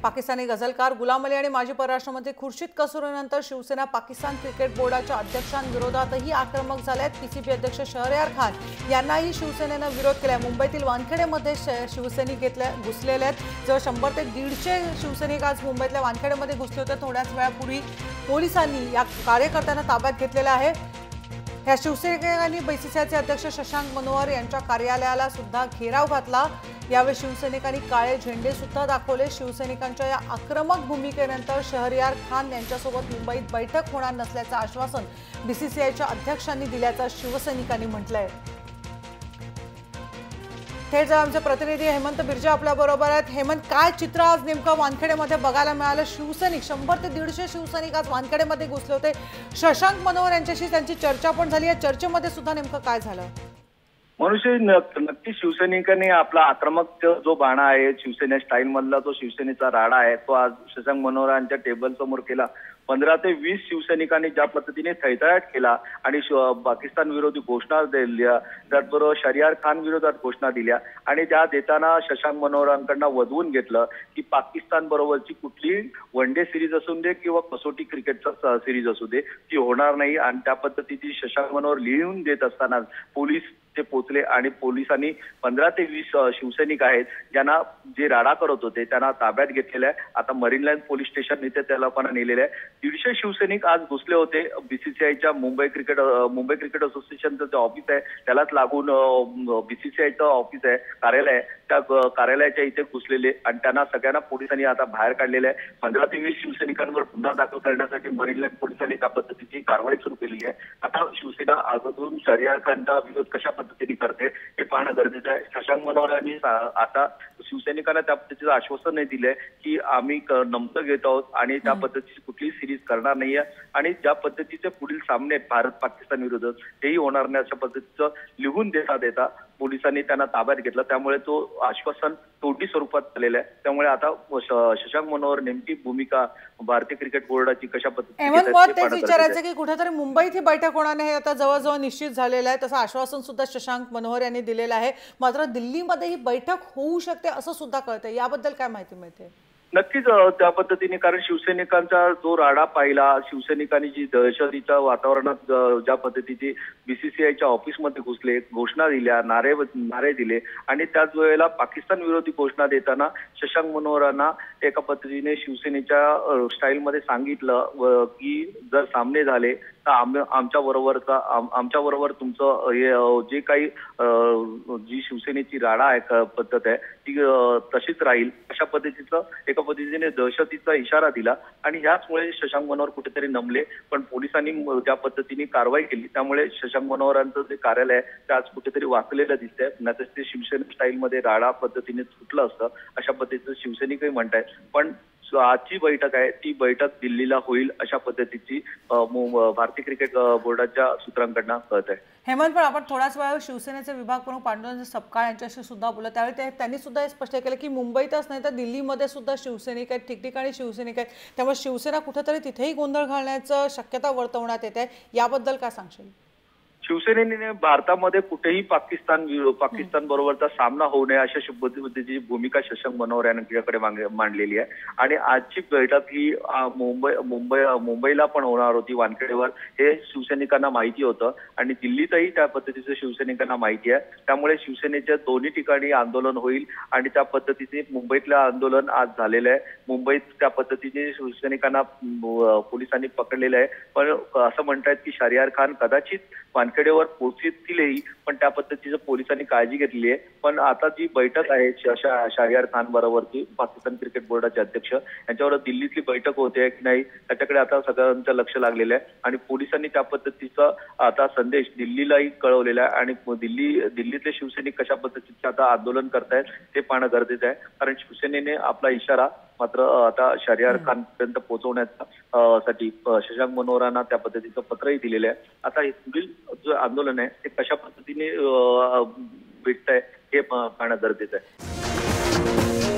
पाकिस्तानी गझलकार गुलाम अली आणि माजी परराष्ट्रमंत्री खुर्शीद कसूरीनंतर शिवसेना पाकिस्तान क्रिकेट बोर्डाच्या अध्यक्षांविरोधातही आक्रमक झाले आहेत। पीसीबी अध्यक्ष शहरयार खान यांनाही शिवसेनेने विरोध केलाय। मुंबईतील वानखेडेमध्ये शिवसैनिक घुसलेले आहेत। जवळ 100 ते 150 शिवसैनिक आज मुंबईतल्या वानखेडेमध्ये घुसले होते। थोड्याच वेळापूर्वी पोलिसांनी या कार्यकर्त्यांना ताब्यात घेतलेलं आहे। या शिवसैनिकांनी बीसीसीआयचे अध्यक्ष शशांक मनोहर यांच्या कार्यालयाला सुद्धा घेराव घातला। यावेळी शिवसैनिकांनी काळे झेंडे सुद्धा दाखवले। शिवसैनिकांच्या या आक्रमक भूमिकेनंतर शहरयार खान यांच्यासोबत मुंबईत बैठक होणार नसल्याचं आश्वासन बीसीसीआयच्या अध्यक्षांनी दिल्याचं शिवसैनिकांनी म्हटलंय। थेट आमचे प्रतिनिधी हेमंत बिर्जे आपल्या बरोबर आहेत। हेमंत, काय चित्र आज नेमकं वानखेडेमध्ये बघायला मिळालं? शिवसैनिक 100 ते 150 शिवसैनिक आज वानखेडेमध्ये घुसले होते। शशांक मनोहर यांच्याशी त्यांची चर्चा पण झाली। या चर्चेमध्ये सुद्धा नेमकं काय झालं? मनुष्य नक्की शिवसैनिकांनी आपला आक्रमक जो बाणा आहे, शिवसेना स्टाईल मधला जो शिवसेनेचा राडा आहे, तो आज शशांक मनोहर यांच्या टेबल समोर केला। 15 ते 20 शिवसैनिकांनी ज्या पद्धतीने थैथयाट केला आणि पाकिस्तान विरोधी घोषणा दिल्या, त्याचबरोबर शहरयार खान विरोधात घोषणा दिल्या आणि त्या देताना शशांक मनोहरांकडून वधवून घेतलं की पाकिस्तान बरोबरची कुठली वनडे सिरीज असू दे किंवा कसोटी क्रिकेटचा सिरीज असू दे, ती होणार नाही। आणि त्या पद्धतीची शशांक मनोहर लिहून देत असताना पोलीस ते पोचले आणि पोलिसांनी 15 ते 20 शिवसैनिक आहेत ज्यांना जे राडा करत होते त्यांना ताब्यात घेतलेलं आहे। आता मरीन लाईन पोलीस स्टेशन इथे त्याला पण नेलेलं आहे। 150 शिवसैनिक आज घुसले होते। बीसीसीआयच्या मुंबई क्रिकेट असोसिएशनचं जे ऑफिस आहे त्यालाच लागून बीसीसीआयचं ऑफिस आहे, कार्यालय आहे, त्या कार्यालयाच्या इथे घुसलेले आणि त्यांना सगळ्यांना पोलिसांनी आता बाहेर काढलेलं आहे। 15 ते 20 शिवसैनिकांवर गुन्हा दाखल करण्यासाठी मरीन लाईन पोलिसांनी त्या पद्धतीची कारवाई सुरू केली आहे। आता शिवसेना अजून शहरयार खानचा विरोध कशा पद्धतीने करते हे पाहणं गरजेचं आहे। शशांक मनोहर यांनी आता शिवसैनिकांना त्या पद्धतीचं आश्वासन नाही दिलंय की आम्ही नमतं घेत आहोत आणि त्या पद्धतीची कुठली सिरीज करणार नाहीये आणि ज्या पद्धतीचे पुढील सामने भारत पाकिस्तान विरोधात तेही होणार नाही अशा पद्धतीचं लिहून देता पोलिसांनी त्यांना ताब्यात घेतलं। त्यामुळे तो आश्वासन तोंडी स्वरूपात झालेलं आहे। त्यामुळे आता शशांक मनोहर नेमकी भूमिका भारतीय क्रिकेट बोर्डाची कशा पद्धतीने विचारायचं की कुठेतरी मुंबईत ही बैठक होणार नाही, आता जवळजवळ निश्चित झालेलं आहे। तसं आश्वासन सुद्धा शशांक मनोहर यांनी दिलेलं आहे। मात्र दिल्लीमध्ये ही बैठक होऊ शकते असं सुद्धा कळतंय, याबद्दल काय माहिती मिळते? नक्कीच त्या पद्धतीने, कारण शिवसैनिकांचा जो राडा पाहिला, शिवसैनिकांनी जी दहशतीच्या वातावरणात ज्या पद्धतीची बीसीसीआयच्या ऑफिसमध्ये घुसले, घोषणा दिल्या, नारे दिले आणि त्याच वेळेला पाकिस्तान विरोधी घोषणा देताना शशांक मनोहरांना एका पद्धतीने शिवसेनेच्या स्टाईलमध्ये सांगितलं की जर सामने झाले तर आमच्या बरोबर तुमचं हे जे काही जी शिवसेनेची राडा आहे पद्धत आहे ती तशीच राहील अशा पद्धतीचं एका पद्धतीने दहशतीचा इशारा दिला आणि ह्याचमुळे शशांक मनोहर कुठेतरी नमले। पण पोलिसांनी ज्या पद्धतीने कारवाई केली त्यामुळे शशांक मनोहरांचं जे कार्यालय आहे ते आज कुठेतरी वाचलेलं दिसतंय। नाहीतर ते शिवसेना स्टाईलमध्ये राडा पद्धतीने सुटलं असतं अशा पद्धतीचं शिवसैनिकही म्हणतायत। पण आजची बैठक आहे ती बैठक दिल्लीला होईल अशा पद्धतीची भारतीय क्रिकेट बोर्डाच्या सूत्रांकडनं कळत आहे। हेमंत, पण आपण थोड्याच वेळावर शिवसेनेचे विभाग प्रमुख पांडुरंग सपकाळ यांच्याशी सुद्धा बोलत, त्यावेळी त्यांनी सुद्धा हे स्पष्ट केलं की मुंबईतच नाही तर दिल्लीमध्ये सुद्धा शिवसैनिक आहेत, ठिकठिकाणी शिवसैनिक आहेत, त्यामुळे शिवसेना कुठेतरी तिथेही गोंधळ घालण्याचं शक्यता वर्तवण्यात येते। याबद्दल काय सांगशील? शिवसेनेने भारतामध्ये कुठेही पाकिस्तान बरोबरचा सामना होऊ नये अशा पद्धतीची भूमिका शशांक मनोहर यांच्याकडे मांडलेली आहे आणि आजची बैठक ही मुंबईला पण होणार होती वानखेडेवर, हे शिवसैनिकांना माहिती होतं आणि दिल्लीतही त्या पद्धतीचं शिवसैनिकांना माहिती आहे। त्यामुळे शिवसेनेच्या दोन्ही ठिकाणी आंदोलन होईल आणि त्या पद्धतीने मुंबईतलं आंदोलन आज झालेलं आहे। मुंबईत त्या पद्धतीने शिवसैनिकांना पोलिसांनी पकडलेलं आहे। पण असं म्हणतात की शहरयार खान कदाचित वानखेडेवर पोहोचतीलही, पण त्या पद्धतीचं पोलिसांनी काळजी घेतली आहे। पण आता जी बैठक आहे शहरयार खान बरोबरची, पाकिस्तान क्रिकेट बोर्डाचे अध्यक्ष, यांच्यावर दिल्लीतली बैठक होते की नाही त्याच्याकडे आता सगळ्यांचं लक्ष लागलेलं आहे आणि पोलिसांनी त्या पद्धतीचा आता संदेश दिल्लीलाही कळवलेला आहे आणि दिल्लीतले शिवसैनिक कशा पद्धतीचे आता आंदोलन करतायत ते पाहणं गरजेचं आहे। कारण शिवसेनेने आपला इशारा मात्र आता शहरयार खान पर्यंत पोहोचवण्याचा साठी शशांक मनोहरांना त्या पद्धतीचं पत्रही दिलेलं आहे। आता हे पुढील जो आंदोलन आहे ते कशा पद्धतीने भेटतंय हे पाहणं गरजेचं आहे।